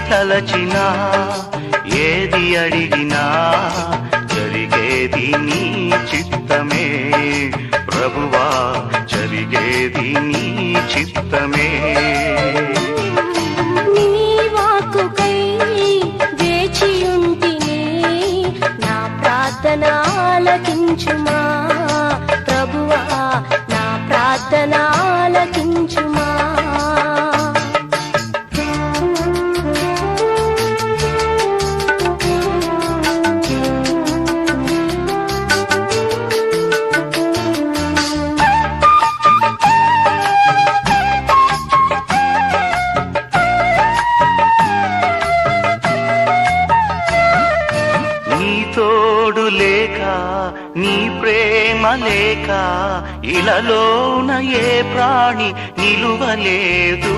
తలచినా ఏది అడిగినా జరిగేది నీ చిత్తమే ప్రభువా, జరిగేది నీ చిత్తమే. నీ వాక్కుకై వేచియుంటిని, నా ప్రార్థన ఆలకించుమా ప్రభువా, నా ప్రార్థన ఆలకించుమా. తోడు లేక నీ ప్రేమ లేక ఇలలోన ఏ ప్రాణి నిలువలేదు.